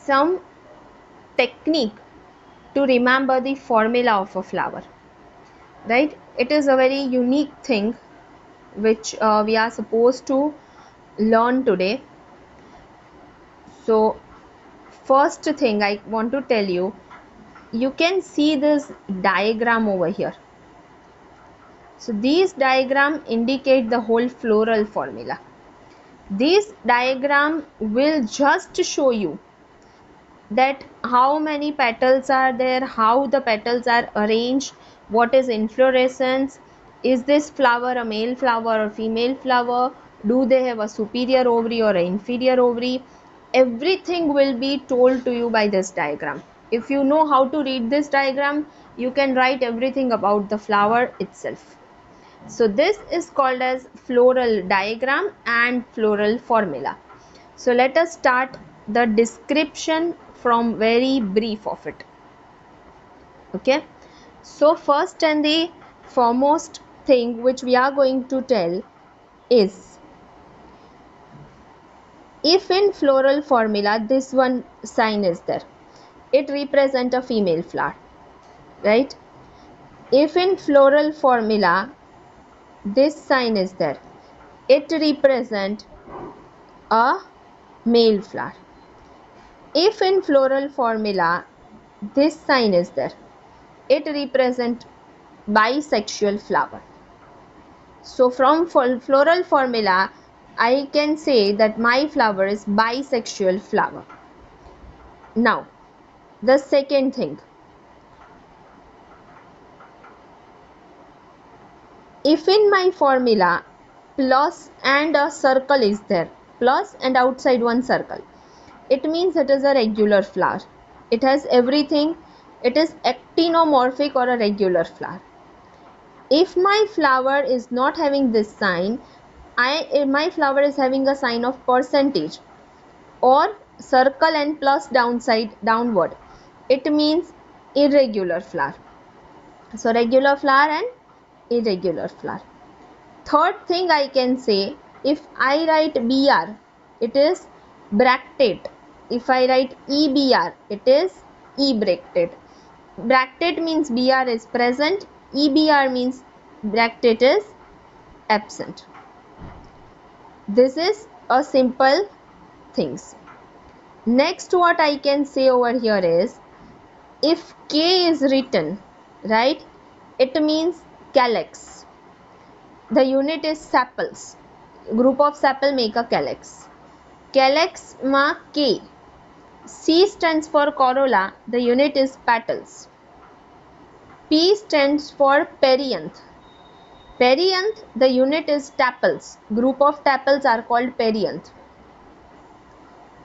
some technique to remember the formula of a flower, right? It is a very unique thing which we are supposed to learn today. So first thing I want to tell you, you can see this diagram over here. So these diagram indicate the whole floral formula. This diagram will just show you that how many petals are there, how the petals are arranged, what is inflorescence, is this flower a male flower or female flower, do they have a superior ovary or an inferior ovary. Everything will be told to you by this diagram. If you know how to read this diagram, you can write everything about the flower itself. So this is called as floral diagram and floral formula. So let us start the description from very brief of it. Okay. So first and the foremost thing which we are going to tell is, if in floral formula this one sign is there, it represents a female flower, right? If in floral formula this sign is there, it represents a male flower. If in floral formula this sign is there, it represents bisexual flower. So from floral formula I can say that my flower is bisexual flower. Now the second thing, if in my formula plus and a circle is there, plus and outside one circle, it means it is a regular flower. It has everything. It is actinomorphic or a regular flower. If my flower is not having this sign, my flower is having a sign of percentage or circle and plus downside downward, it means irregular flower. So regular flower and irregular flower. Third thing I can say, if I write BR, it is bracted. If I write EBR, it is E-bracted. Bracted means BR is present, EBR means bracted is absent. This is a simple things. Next what I can say over here is, if K is written, right, it means calyx. The unit is sepals. Group of sepal make a calyx. Calyx ma K. C stands for corolla. The unit is petals. P stands for perianth. Perianth, the unit is tepals. Group of tepals are called perianth.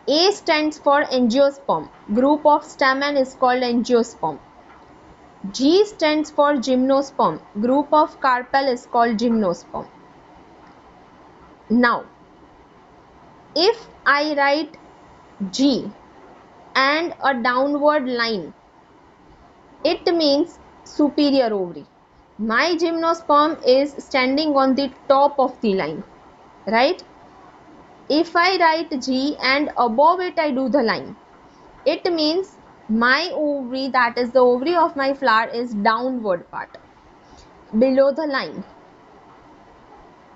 A stands for angiosperm. Group of stamen is called angiosperm. G stands for gymnosperm. Group of carpel is called gymnosperm. Now, if I write G and a downward line, it means superior ovary. My gymnosperm is standing on the top of the line, right? If I write G and above it I do the line, it means my ovary, that is the ovary of my flower, is downward part, below the line.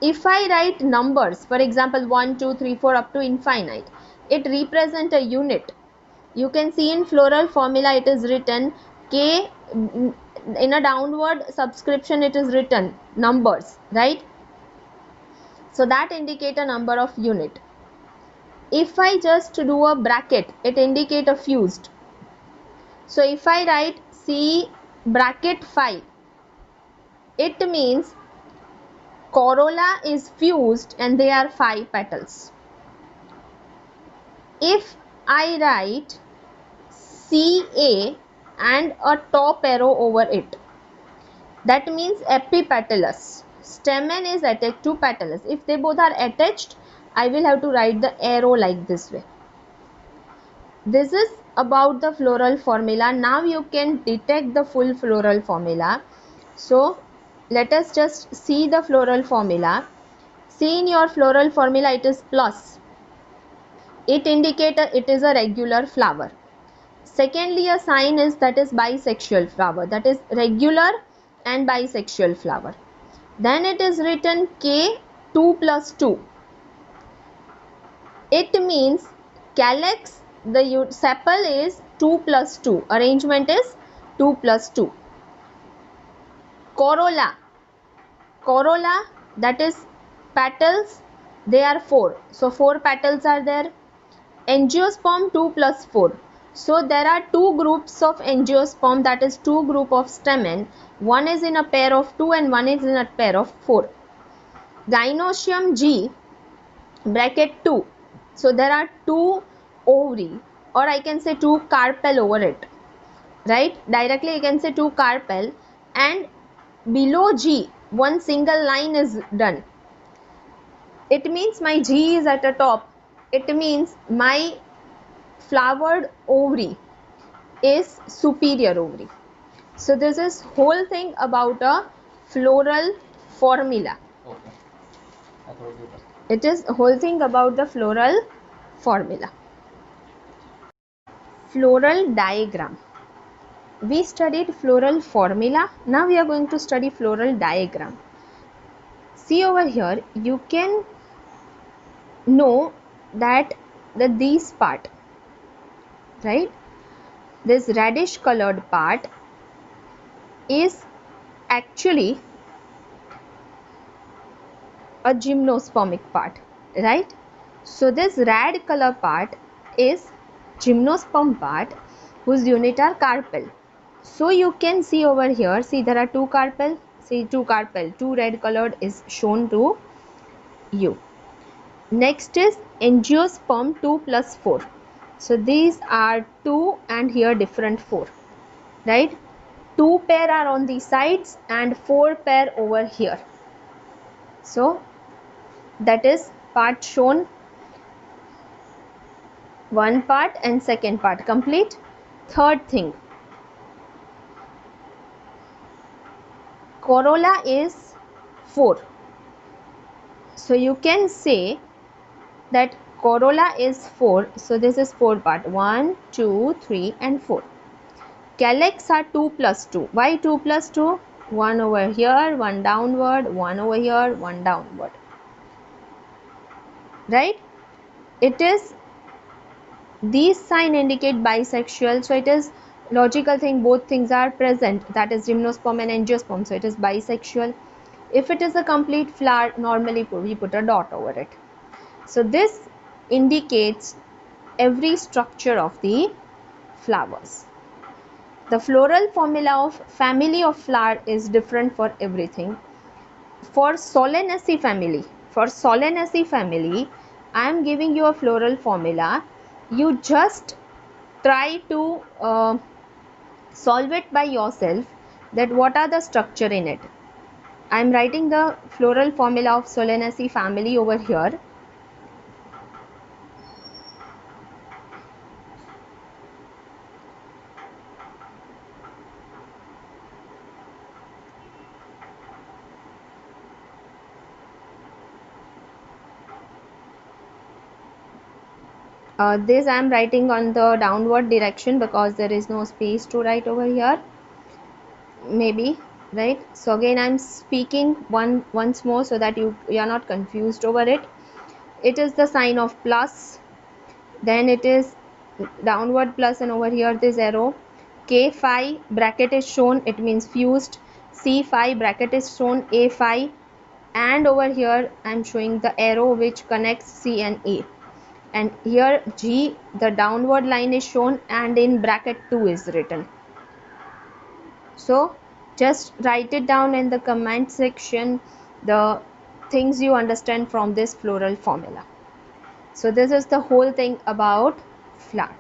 If I write numbers, for example 1, 2, 3, 4 up to infinite, it represents a unit. You can see in floral formula it is written K, in a downward subscription it is written numbers, right? So that indicate a number of unit. If I just do a bracket, it indicate a fused. So if I write C bracket 5, it means corolla is fused and there are 5 petals. If I write CA and a top arrow over it, that means epipetalous. Stamen is attached to petalous. If they both are attached, I will have to write the arrow like this way. This is about the floral formula. Now you can detect the full floral formula. So let us just see the floral formula. See, in your floral formula it is plus. it indicates it is a regular flower. Secondly, a sign is that is bisexual flower, that is regular and bisexual flower. Then it is written K 2 plus 2. It means calyx, the sepal is 2 plus 2. Arrangement is 2 plus 2. Corolla. Corolla, that is petals, they are 4. So 4 petals are there. Angiosperm 2 plus 4. So there are two groups of angiosperm, that is two group of stamen. One is in a pair of 2 and one is in a pair of 4. Gynoecium G bracket 2. So there are two ovary, or I can say two carpel over it, right? Directly I can say two carpel, and below G one single line is done. It means my G is at the top. It means my flowered ovary is superior ovary. So this is whole thing about a floral formula. Okay. It is whole thing about the floral formula. Floral diagram. We studied floral formula. Now we are going to study floral diagram. See over here, you can know that these part, right, this reddish colored part is actually a gymnospermic part, right? So this red color part is gymnosperm part whose unit are carpel. So you can see over here, see there are two carpel, see two carpel, two red colored is shown to you. Next is angiosperm 2 plus 4. So these are 2 and here different 4, right? 2 pair are on the sides and 4 pair over here. So that is part shown, one part and second part complete. Third thing, corolla is 4. So you can say that corolla is 4. So this is 4 part, 1, 2, 3 and 4. Calyx are 2 plus 2. Why 2 plus 2? 1 over here, 1 downward, 1 over here, 1 downward. Right? It is, these sign indicate bisexual. So it is logical thing, both things are present. That is gymnosperm and angiosperm. So it is bisexual. If it is a complete flower, normally we put a dot over it. So this indicates every structure of the flowers. The floral formula of family of flower is different for everything. For Solanaceae family, I am giving you a floral formula. You just try to solve it by yourself, that what are the structure in it. I am writing the floral formula of Solanaceae family over here. This I am writing on the downward direction because there is no space to write over here, maybe, right? So again I am speaking once more so that you are not confused over it. It is the sign of plus, then it is downward plus, and over here this arrow. K phi bracket is shown, it means fused. C phi bracket is shown, A phi, and over here I am showing the arrow which connects C and A. And here G, the downward line is shown, and in bracket 2 is written. So just write it down in the comment section, the things you understand from this floral formula. So this is the whole thing about flower.